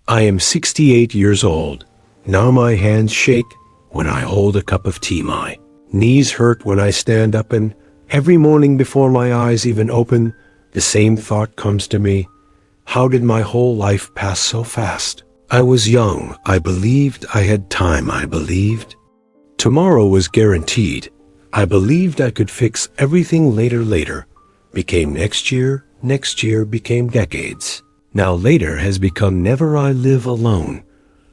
I am 68 years old. Now my hands shake when I hold a cup of tea. My knees hurt when I stand up, and every morning before my eyes even open, the same thought comes to me. How did my whole life pass so fast? I was young. I believed I had time. I believed tomorrow was guaranteed. I believed I could fix everything later became next year became decades. Now later has become never. I live alone.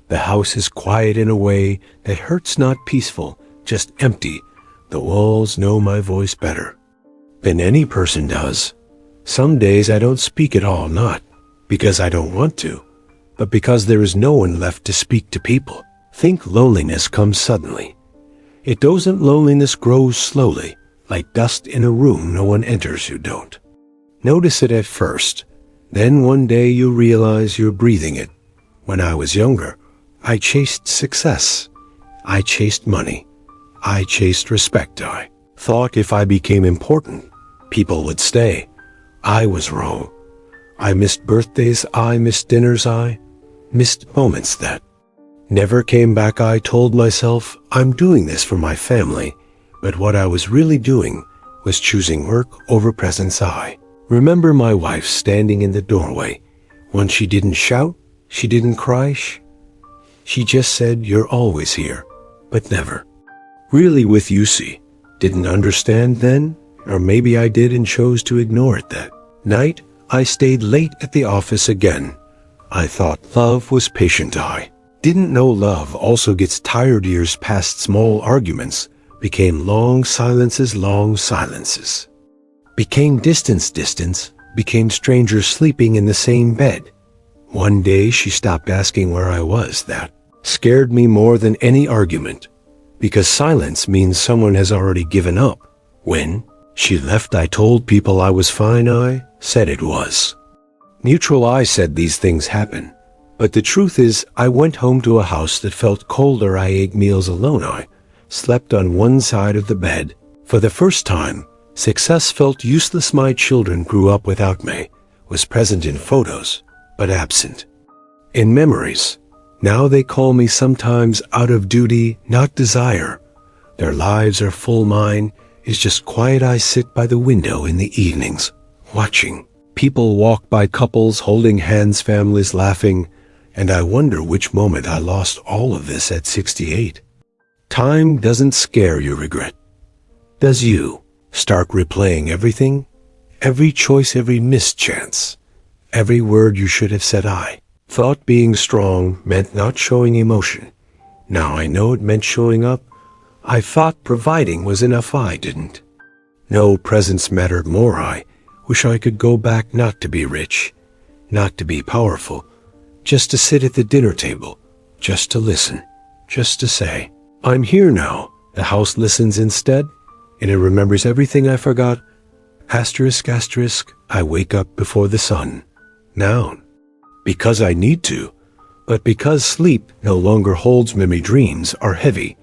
The house is quiet in a way that hurts, not peaceful, just empty. The walls know my voice better than any person does. Some days I don't speak at all, not because I don't want to, but because there is no one left to speak to people. Think loneliness comes suddenly. It doesn't. Loneliness grows slowly, like dust in a room no one enters. You don't notice it at first. Then one day you realize you're breathing it. When I was younger, I chased success. I chased money. I chased respect. I thought if I became important, people would stay. I was wrong. I missed birthdays. I missed dinners. I missed moments that never came back. I told myself, I'm doing this for my family. But what I was really doing was choosing work over presence. I remember my wife standing in the doorway. When she didn't shout, she didn't cry. She just said, you're always here, but never really with you. See, didn't understand then, or maybe I did and chose to ignore it. That night, I stayed late at the office again. I thought love was patient. I didn't know love also gets tired. Years passed. Small arguments became long silences. Long silences became distance. Distance became strangers sleeping in the same bed. One day she stopped asking where I was. That scared me more than any argument, because silence means someone has already given up. When she left, I told people I was fine. I said it was mutual. I said these things happen. But the truth is, I went home to a house that felt colder. I ate meals alone. I slept on one side of the bed. For the first time, success felt useless. My children grew up without me, was present in photos, but absent in memories. Now they call me sometimes out of duty, not desire. Their lives are full. Mine is just quiet. I sit by the window in the evenings, watching people walk by, couples holding hands, families laughing, and I wonder which moment I lost all of this at 68. Time doesn't scare you. Regret does. You start replaying everything, every choice, every missed chance, every word you should have said. I thought being strong meant not showing emotion. Now I know it meant showing up. I thought providing was enough. I didn't know presence mattered more. I wish I could go back, not to be rich, not to be powerful, just to sit at the dinner table, just to listen, just to say, I'm here now. The house listens instead, and it remembers everything I forgot. Asterisk, asterisk, I wake up before the sun. Noun. Because I need to, but because sleep no longer holds memory. Dreams are heavy.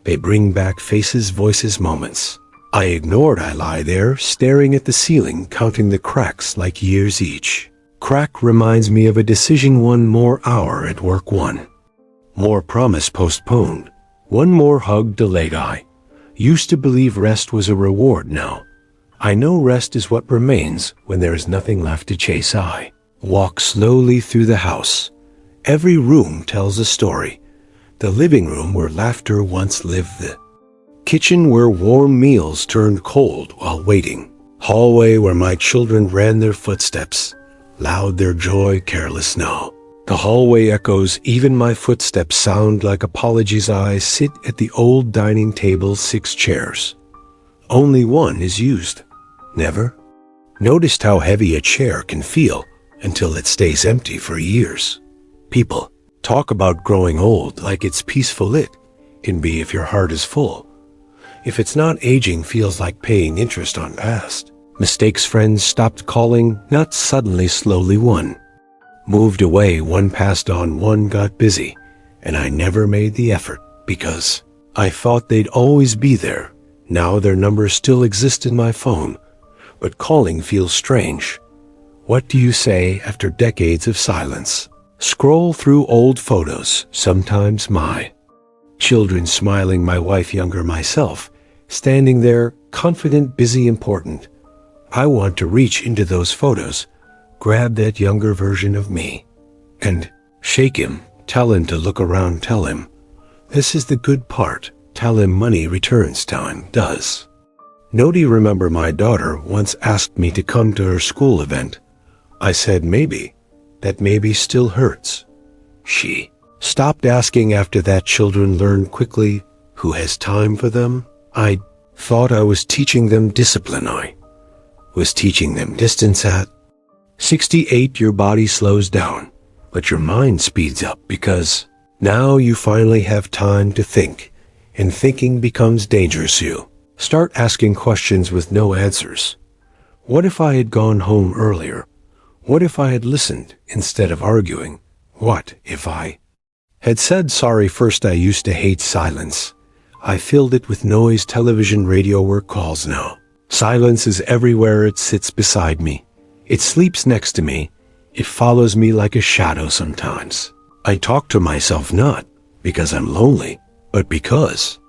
They bring back faces, voices, moments I ignored. I lie there, staring at the ceiling, counting the cracks like years. Each crack reminds me of a decision. One more hour at work, one more promise postponed, one more hug delayed. I used to believe rest was a reward. Now I know rest is what remains when there is nothing left to chase. I walk slowly through the house. Every room tells a story. The living room where laughter once lived, the kitchen where warm meals turned cold while waiting, hallway where my children ran their footsteps, loud their joy, careless now. The hallway echoes, even my footsteps sound like apologies. I sit at the old dining table, 6 chairs. Only one is used. Never noticed how heavy a chair can feel until it stays empty for years. People talk about growing old like it's peaceful. It can be if your heart is full. If it's not, aging feels like paying interest on past mistakes. Friends stopped calling, not suddenly, slowly. One moved away, one passed on, one got busy, and I never made the effort because I thought they'd always be there. Now their numbers still exist in my phone, but calling feels strange. What do you say after decades of silence? Scroll through old photos, sometimes my children smiling, my wife younger, myself, standing there, confident, busy, important. I want to reach into those photos, grab that younger version of me, and shake him, tell him to look around, tell him, this is the good part, tell him money returns, time does. Noti, remember my daughter once asked me to come to her school event. I said maybe. That maybe still hurts. She stopped asking after that. Children learn quickly. Who has time for them? I thought I was teaching them discipline. I was teaching them distance. At 68, your body slows down, but your mind speeds up because now you finally have time to think, and thinking becomes dangerous. You start asking questions with no answers. What if I had gone home earlier? What if I had listened instead of arguing? What if I had said sorry first? I used to hate silence. I filled it with noise, television, radio, work calls. Now silence is everywhere. It sits beside me. It sleeps next to me. It follows me like a shadow sometimes. I talk to myself not because I'm lonely, but because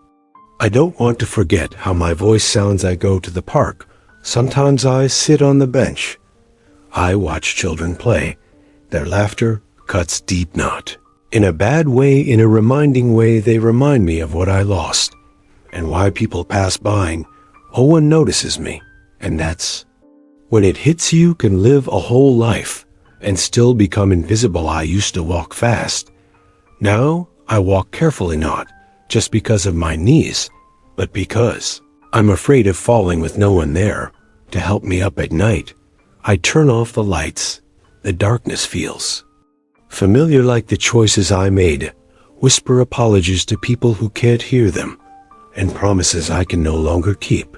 I don't want to forget how my voice sounds. I go to the park. Sometimes I sit on the bench. I watch children play. Their laughter cuts deep, not in a bad way, in a reminding way. They remind me of what I lost and why people pass by. No one notices me, and that's when it hits you. Can live a whole life and still become invisible. I used to walk fast. Now I walk carefully, not just because of my knees, but because I'm afraid of falling with no one there to help me up at night. I turn off the lights. The darkness feels familiar, like the choices I made. Whisper apologies to people who can't hear them, and promises I can no longer keep.